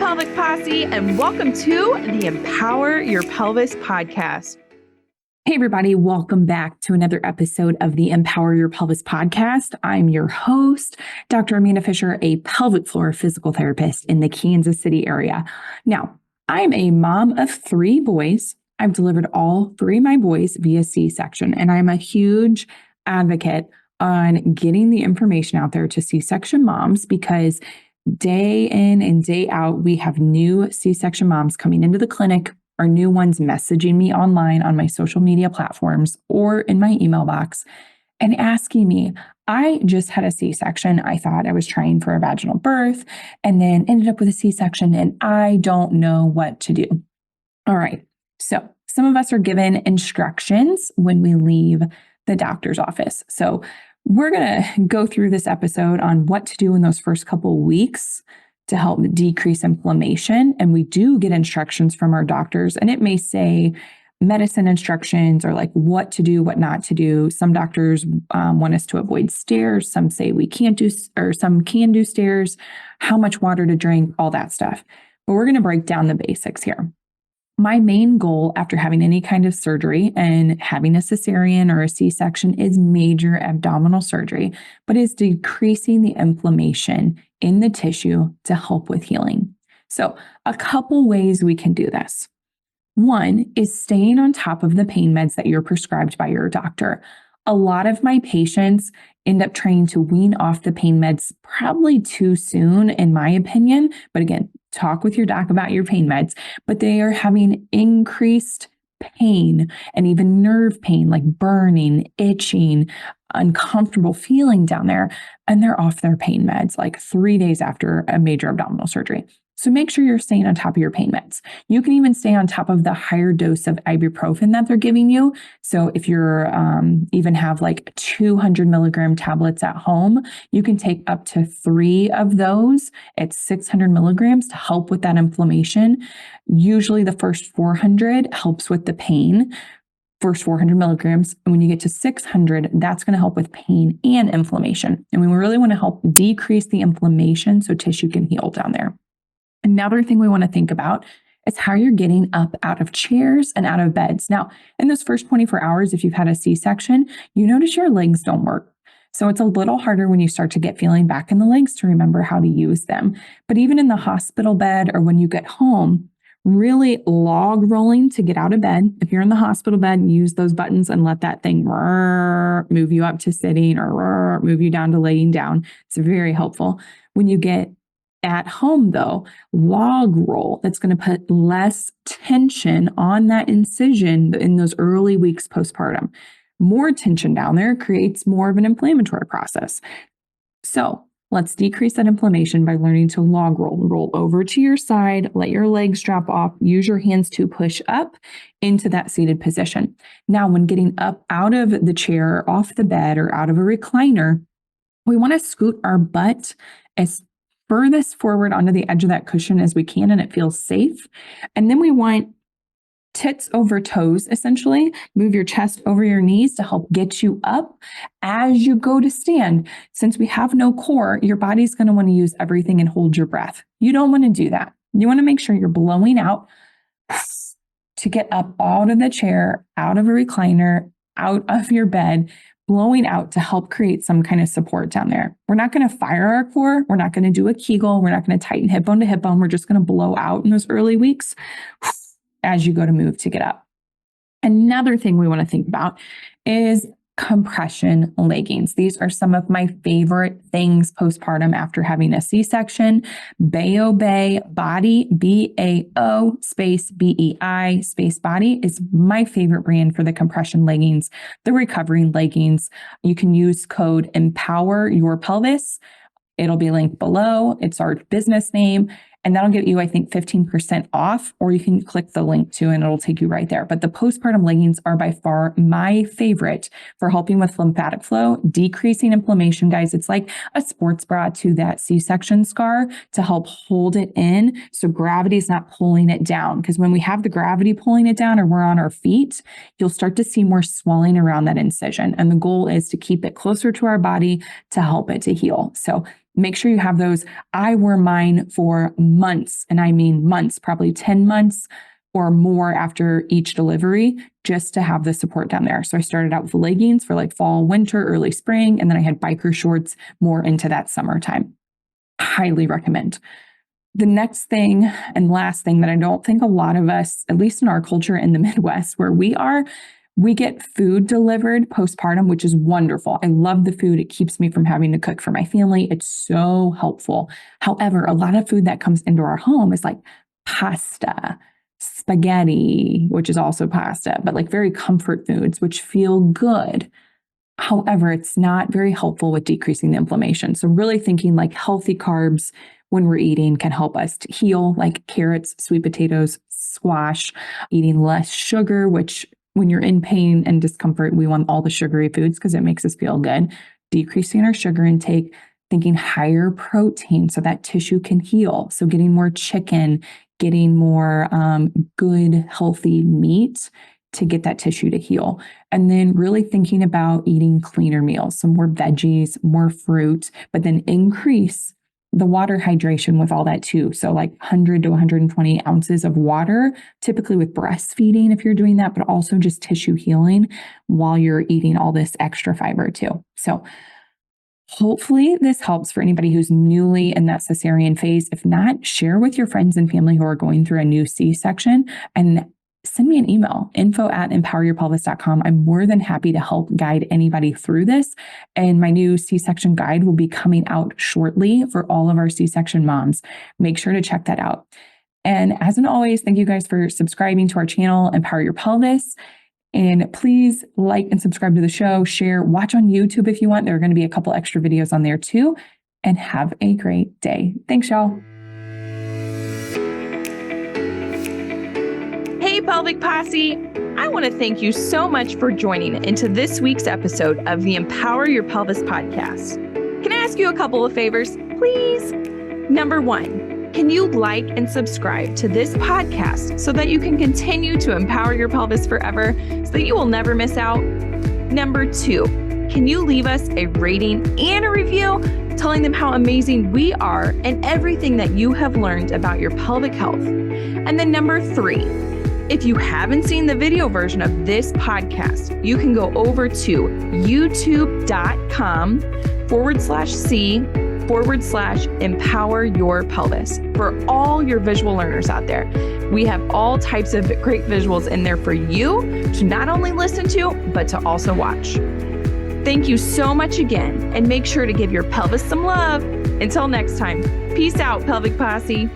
pelvic posse, and welcome to the Empower Your Pelvis Podcast. Hey, everybody. Welcome back to another episode of the Empower Your Pelvis Podcast. I'm your host, Dr. Amanda Fisher, a pelvic floor physical therapist in the Kansas City area. Now, I'm a mom of 3 boys. I've delivered all 3 of my boys via C-section, and I'm a huge advocate on getting the information out there to C-section moms because day in and day out, we have new C-section moms coming into the clinic, or new ones messaging me online on my social media platforms or in my email box and asking me, I just had a C-section. I thought I was trying for a vaginal birth and then ended up with a C-section and I don't know what to do. All right. So some of us are given instructions when we leave the doctor's office. So we're going to go through this episode on what to do in those first couple of weeks to help decrease inflammation. And we do get instructions from our doctors, and it may say medicine instructions or like what to do, what not to do. Some doctors want us to avoid stairs. Some say we can't do, or some can do stairs, how much water to drink, all that stuff. But we're going to break down the basics here. My main goal after having any kind of surgery and having a cesarean or a C-section is major abdominal surgery, but is decreasing the inflammation in the tissue to help with healing. So a couple ways we can do this. One is staying on top of the pain meds that you're prescribed by your doctor. A lot of my patients end up trying to wean off the pain meds probably too soon, in my opinion. But again, talk with your doc about your pain meds, but they are having increased pain and even nerve pain, like burning, itching, uncomfortable feeling down there. And they're off their pain meds like 3 days after a major abdominal surgery. So make sure you're staying on top of your pain meds. You can even stay on top of the higher dose of ibuprofen that they're giving you. So if you're even have like 200 milligram tablets at home, you can take up to 3 of those at 600 milligrams to help with that inflammation. Usually the first 400 helps with the pain. First 400 milligrams. And when you get to 600, that's going to help with pain and inflammation. And we really want to help decrease the inflammation so tissue can heal down there. Another thing we want to think about is how you're getting up out of chairs and out of beds. Now, in those first 24 hours, if you've had a C-section, you notice your legs don't work. So it's a little harder when you start to get feeling back in the legs to remember how to use them. But even in the hospital bed or when you get home, really log rolling to get out of bed. If you're in the hospital bed, use those buttons and let that thing move you up to sitting or move you down to laying down. It's very helpful. When you get at home, though, log roll. That's going to put less tension on that incision in those early weeks postpartum. More tension down there creates more of an inflammatory process. So let's decrease that inflammation by learning to log roll. Roll over to your side, let your legs drop off, use your hands to push up into that seated position. Now, when getting up out of the chair, off the bed, or out of a recliner, we want to scoot our butt as furthest forward onto the edge of that cushion as we can, and it feels safe. And then we want tits over toes, essentially. Move your chest over your knees to help get you up as you go to stand. Since we have no core, your body's going to want to use everything and hold your breath. You don't want to do that. You want to make sure you're blowing out to get up out of the chair, out of a recliner, out of your bed, blowing out to help create some kind of support down there. We're not going to fire our core. We're not going to do a Kegel. We're not going to tighten hip bone to hip bone. We're just going to blow out in those early weeks as you go to move to get up. Another thing we want to think about is compression leggings. These are some of my favorite things postpartum after having a C-section. Bay Body, BAO space BEI space body is my favorite brand for the compression leggings, the recovering leggings. You can use code Empower Your Pelvis. It'll be linked below. It's our business name. And that'll get you, I think, 15% off, or you can click the link too, and it'll take you right there. But the postpartum leggings are by far my favorite for helping with lymphatic flow, decreasing inflammation, guys. It's like a sports bra to that C-section scar to help hold it in so gravity's not pulling it down. Because when we have the gravity pulling it down or we're on our feet, you'll start to see more swelling around that incision. And the goal is to keep it closer to our body to help it to heal. So Make sure you have those. I wore mine for months, and I mean months, probably 10 months or more after each delivery, just to have the support down there. So I started out with leggings for like fall, winter, early spring, and then I had biker shorts more into that summertime. Highly recommend. The next thing and last thing that I don't think a lot of us, at least in our culture in the Midwest where we are, we get food delivered postpartum, which is wonderful. I love the food. It keeps me from having to cook for my family. It's so helpful. However, a lot of food that comes into our home is like pasta, spaghetti, which is also pasta, but like very comfort foods, which feel good. However, it's not very helpful with decreasing the inflammation. So really thinking like healthy carbs when we're eating can help us to heal, like carrots, sweet potatoes, squash, eating less sugar, which when you're in pain and discomfort, we want all the sugary foods because it makes us feel good. Decreasing our sugar intake, thinking higher protein so that tissue can heal. So getting more chicken, getting more good, healthy meat to get that tissue to heal. And then really thinking about eating cleaner meals, so more veggies, more fruit, but then increase the water hydration with all that too. So like 100 to 120 ounces of water, typically with breastfeeding if you're doing that, but also just tissue healing while you're eating all this extra fiber too. So hopefully this helps for anybody who's newly in that cesarean phase. If not, share with your friends and family who are going through a new C-section and send me an email, info@empoweryourpelvis.com. I'm more than happy to help guide anybody through this. And my new C-section guide will be coming out shortly for all of our C-section moms. Make sure to check that out. And as always, thank you guys for subscribing to our channel, Empower Your Pelvis. And please like and subscribe to the show, share, watch on YouTube if you want. There are going to be a couple extra videos on there too. And have a great day. Thanks, y'all. Hey, Pelvic Posse! I want to thank you so much for joining into this week's episode of the Empower Your Pelvis Podcast. Can I ask you a couple of favors, please? Number one, can you like and subscribe to this podcast so that you can continue to empower your pelvis forever so that you will never miss out? Number two, can you leave us a rating and a review telling them how amazing we are and everything that you have learned about your pelvic health? And then number three, if you haven't seen the video version of this podcast, you can go over to youtube.com/C/Empower Your Pelvis for all your visual learners out there. We have all types of great visuals in there for you to not only listen to, but to also watch. Thank you so much again, and make sure to give your pelvis some love. Until next time, peace out, Pelvic Posse.